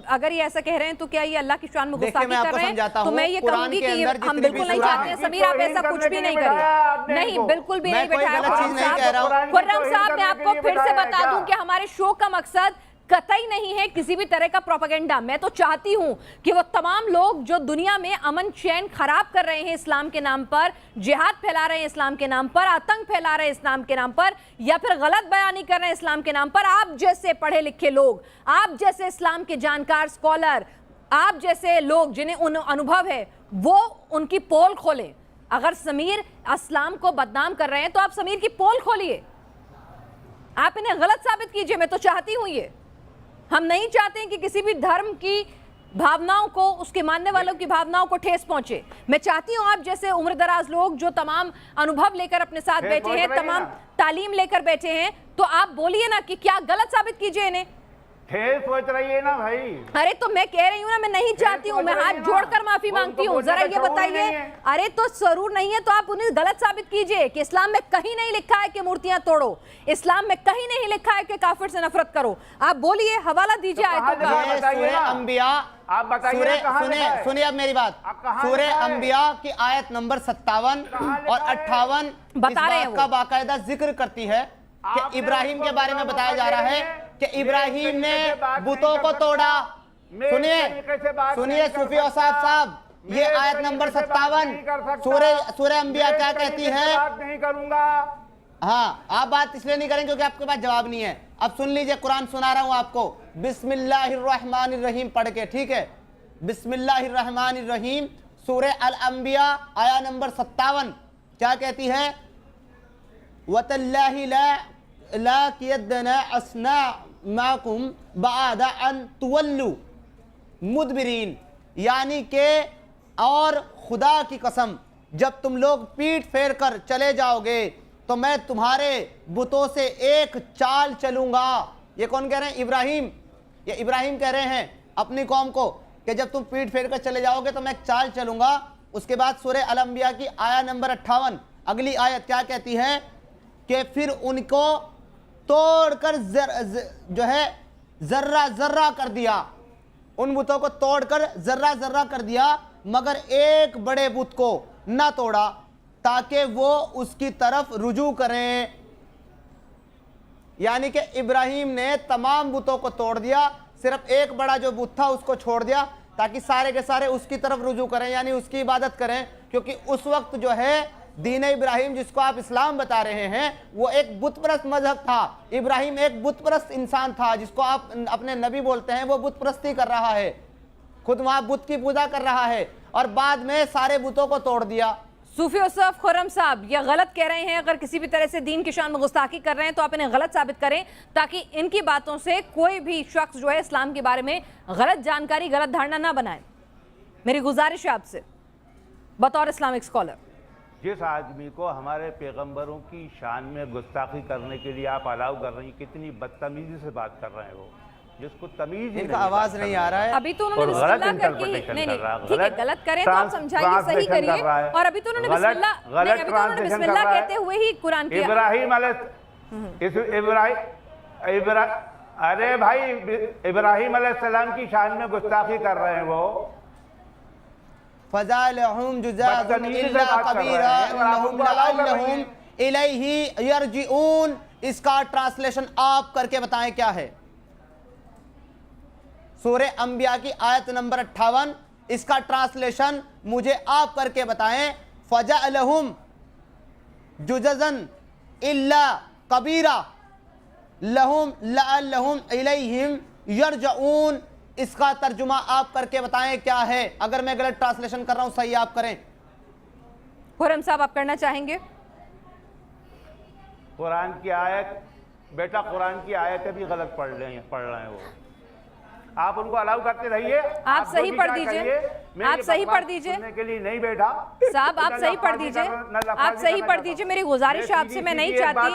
अगर ये ऐसा कह रहे हैं तो क्या ये अल्लाह की शान में गुस्ताखी कर रहे हैं? तो मैं ये कहूंगी कि हम बिल्कुल नहीं चाहते हैं समीर, आप ऐसा कुछ भी नहीं करिए। नहीं, बिल्कुल भी नहीं बैठाया खुर्रम साहब। मैं आपको फिर से बता दूं कि हमारे शो का मकसद कतई नहीं है किसी भी तरह का प्रोपेगेंडा। मैं तो चाहती हूं कि वो तमाम लोग जो दुनिया में अमन चैन खराब कर रहे हैं इस्लाम के नाम पर, जिहाद फैला रहे हैं इस्लाम के नाम पर, आतंक फैला रहे हैं इस्लाम के नाम पर, या फिर गलत बयानी कर रहे हैं इस्लाम के नाम पर, आप जैसे पढ़े लिखे लोग, आप जैसे इस्लाम के जानकार स्कॉलर, आप जैसे लोग जिन्हें अनुभव है, वो उनकी पोल खोलें। अगर समीर इस्लाम को बदनाम कर रहे हैं तो आप समीर की पोल खोलिए, आप इन्हें गलत साबित कीजिए। मैं तो चाहती हूं ये, हम नहीं चाहते हैं कि किसी भी धर्म की भावनाओं को, उसके मानने वालों की भावनाओं को ठेस पहुंचे। मैं चाहती हूं आप जैसे उम्र दराज लोग जो तमाम अनुभव लेकर अपने साथ बैठे हैं, तमाम तालीम लेकर बैठे हैं, तो आप बोलिए ना कि क्या गलत साबित कीजिए इन्हें। ठेस सोच रही है ना भाई। अरे तो मैं कह रही हूँ ना, मैं नहीं चाहती हूँ, मैं हाथ जोड़कर माफी मांगती हूँ। जरा ये बताइए, अरे तो जरूर नहीं है तो आप उन्हें गलत साबित कीजिए कि इस्लाम में कहीं नहीं लिखा है कि मूर्तियां तोड़ो, इस्लाम में कहीं नहीं लिखा है कि काफिर से नफरत करो। आप बोलिए, हवाला दीजिए आयतों का। सूरह अंबिया, आप बताइए सुनिए अब मेरी बात। सूरह अंबिया की आयत नंबर 57 और 58 बता रहे हैं का बाकायदा जिक्र करती है कि इब्राहिम के बारे में बताया जा रहा है कि इब्राहिम ने बुतों को तोड़ा। सुनिए सूफी औसाफ साहब, ये आयत नंबर 57 सूरह अंबिया क्या कहती है? नहीं करूंगा। हाँ, आप बात इसलिए नहीं करेंगे क्योंकि आपके पास जवाब नहीं है। अब सुन लीजिए, कुरान सुना रहा हूं आपको, बिस्मिल्लाहिर्रहमानिर्रहीम पढ़ के, ठीक है? बिस्मिल्लाहिर्रहमानिर्रहीम, सूरह अल अंबिया आया नंबर 57 क्या कहती है? वतल्लाहि ला कियदना अस्ना माकुम बादा अन तुवल्लु मुदबिरीन, यानी के और खुदा की कसम जब तुम लोग पीठ फेर कर चले जाओगे तो मैं तुम्हारे बुतों से एक चाल चलूंगा। ये कौन कह रहे हैं? इब्राहिम। ये इब्राहिम कह रहे हैं अपनी कौम को कि जब तुम पीठ फेर कर चले जाओगे तो मैं एक चाल चलूंगा। उसके बाद सूरह अल अंबिया की आया नंबर 58 अगली आयत क्या कहती है कि फिर उनको तोड़कर जो है जर्रा जर्रा कर दिया, उन बुतों को तोड़कर जर्रा जर्रा कर दिया, मगर एक बड़े बुत को ना तोड़ा ताकि वो उसकी तरफ रुजू करें। यानी कि इब्राहिम ने तमाम बुतों को तोड़ दिया, सिर्फ एक बड़ा जो बुत था उसको छोड़ दिया ताकि सारे के सारे उसकी तरफ रुजू करें, यानी उसकी इबादत करें। क्योंकि उस वक्त जो है दीन इब्राहिम जिसको आप इस्लाम बता रहे हैं वो एक बुतप्रस्त मजहब था। इब्राहिम एक बुतप्रस्त इंसान था जिसको आप अपने नबी बोलते हैं, वो बुतप्रस्ती कर रहा है, खुद वहां बुत की पूजा कर रहा है और बाद में सारे बुतों को तोड़ दिया। सूफी औसफ खुर्रम साहब ये गलत कह रहे हैं। अगर किसी भी तरह से दीन की शान में गुस्ताखी कर रहे हैं तो आप इन्हें गलत साबित करें ताकि इनकी बातों से कोई भी शख्स जो है इस्लाम के बारे में गलत जानकारी, गलत धारणा ना बनाए। मेरी गुजारिश है आपसे बतौर इस्लामिक स्कॉलर। जिस आदमी को हमारे पैगंबरों की शान में गुस्ताखी करने के लिए आप अलाउ कर रही हैं, कितनी बदतमीजी से बात कर रहे हैं वो, जिसको तमीज इनका आवाज नहीं आ रहा है। अभी तो उन्होंने बिस्मिल्लाह करके नहीं ठीक है, गलत करें तो आप समझाइए, सही करिए। और अभी तो उन्होंने बिस्मिल्लाह कहते हुए ही कुरान की अरे भाई इब्राहिम अलैहिस्सलाम की शान में गुस्ताखी कर रहे हैं वो। फज़ालहुम जुज़ाज़ुन इल्ला कबीरा इन्नहुम लअल्लहुम इलैहि यरजिऊन, इसका ट्रांसलेशन आप करके बताएं क्या है? सूरह अंबिया की आयत नंबर 58, इसका ट्रांसलेशन मुझे आप करके बताएं। फज़ालहुम जुज़ाज़न इल्ला कबीरा लहुम लअल्लहुम इलैहिम यरजिऊन, इसका तर्जुमा आप करके बताएं क्या है। अगर मैं गलत ट्रांसलेशन कर रहा हूं, सही आप करें। खुर्रम साहब, आप करना चाहेंगे? कुरान की आयत, बेटा कुरान की आयतें भी गलत पढ़ रहे हैं वो। आप उनको अलाउ करते रहिए। आप सही पढ़ दीजिए, आप सही पढ़ दीजिए। सुनने के लिए नहीं बैठा साहब, आप सही पढ़ दीजिए, आप सही पढ़ दीजिए। मेरी गुजारिश है आपसे, मैं नहीं चाहती।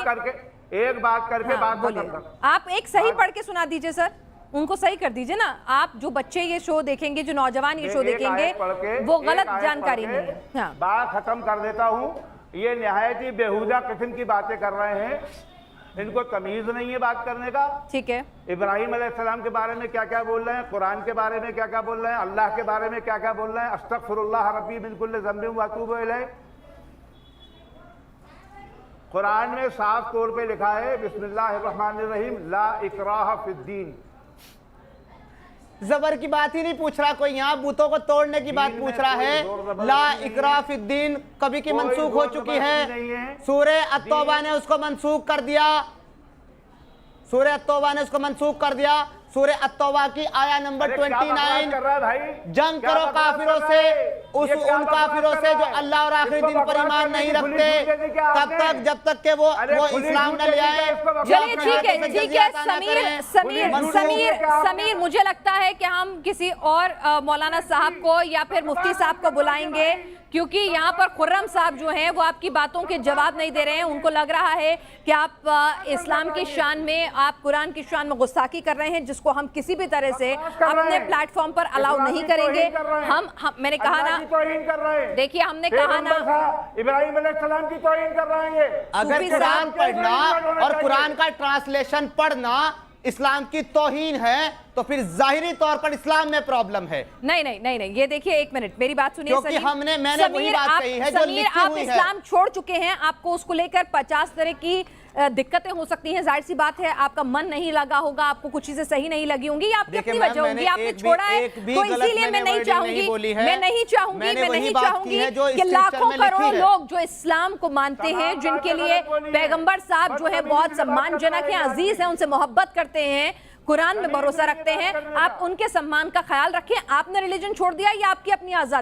एक बात करके बात बोलिए। खत्म कर। आप एक सही पढ़ के सुना दीजिए सर, उनको सही कर दीजिए ना। आप जो बच्चे ये शो देखेंगे, जो नौजवान ये शो देखेंगे, वो गलत जानकारी नहीं है। हाँ, बात खत्म कर देता हूँ। ये निहायत ही बेहुदा किस्म की बातें कर रहे हैं, इनको तमीज नहीं है बात करने का। ठीक है। इब्राहिम अलैहिस्सलाम के बारे में क्या क्या बोल रहे हैं, कुरान के बारे में क्या क्या बोल रहे हैं, अल्लाह के बारे में क्या क्या बोल रहे हैं। अस्तगफिरुल्लाह रब्बी मिन कुल्लि ज़ंबिन व अतूबु इलैह। कुरान में साफ तौर पे लिखा है बिस्मिल्लाहिर्रहमानिर्रहीम ला इकराह फिद्दीन। जबर की बात ही नहीं पूछ रहा कोई, यहाँ बूतों को तोड़ने की बात पूछ रहा है। ला इकराह फिद्दीन कभी की मनसूख हो चुकी है। सूरे अत-तौबा ने उसको मनसूख कर दिया, सूरे अत-तौबा ने उसको मनसूख कर दिया। सूरे अत-तौबा की आया नंबर 29, जंग करो काफिरों से, उन काफिरों से जो अल्लाह और आखिरी दिन पर ईमान नहीं रखते, तब तक जब तक के वो इस्लाम न ले आए। चलिए ठीक है, ठीक है। समीर, मुझे लगता है कि हम किसी और मौलाना साहब को या फिर मुफ्ती साहब को बुलाएंगे, क्योंकि यहाँ पर खुर्रम साहब जो हैं वो आपकी बातों के जवाब नहीं दे रहे हैं। उनको लग रहा है कि आप इस्लाम की शान में, आप कुरान की शान में गुस्ताखी कर रहे हैं, जिसको हम किसी भी तरह से अपने प्लेटफॉर्म पर अलाउ नहीं करेंगे। हम मैंने कहा ना, देखिए हमने कहा ना, इब्राहिम अलैहिस्सलाम की तौहीन कर रहे हैं। अगर कुरान पढ़ना और कुरान का ट्रांसलेशन पढ़ना इस्लाम की तौहीन है, तो फिर जाहिरी तौर पर इस्लाम में प्रॉब्लम है। नहीं, ये देखिए, एक मिनट मेरी बात सुनिए। क्योंकि मैंने वही बात कही है जो लिखी आप हुई है। इस्लाम छोड़ चुके हैं, आपको उसको लेकर 50 तरह की दिक्कतें हो सकती हैं। जाहिर सी बात है, आपका मन नहीं लगा होगा, आपको कुछ चीजें सही नहीं लगी होंगी, या आपकी अपनी वजह होगी, आपने छोड़ा है। तो इसीलिए मैं नहीं चाहूंगी कि लाखों करोड़ लोग जो इस्लाम को मानते हैं, जिनके लिए पैगंबर साहब जो है बहुत सम्मानजनक हैं, अजीज हैं, उनसे मोहब्बत करते हैं, कुरान में भरोसा रखते हैं, आप उनके सम्मान का ख्याल रखें। आपने रिलीजन छोड़ दिया, ये आपकी अपनी आजादी।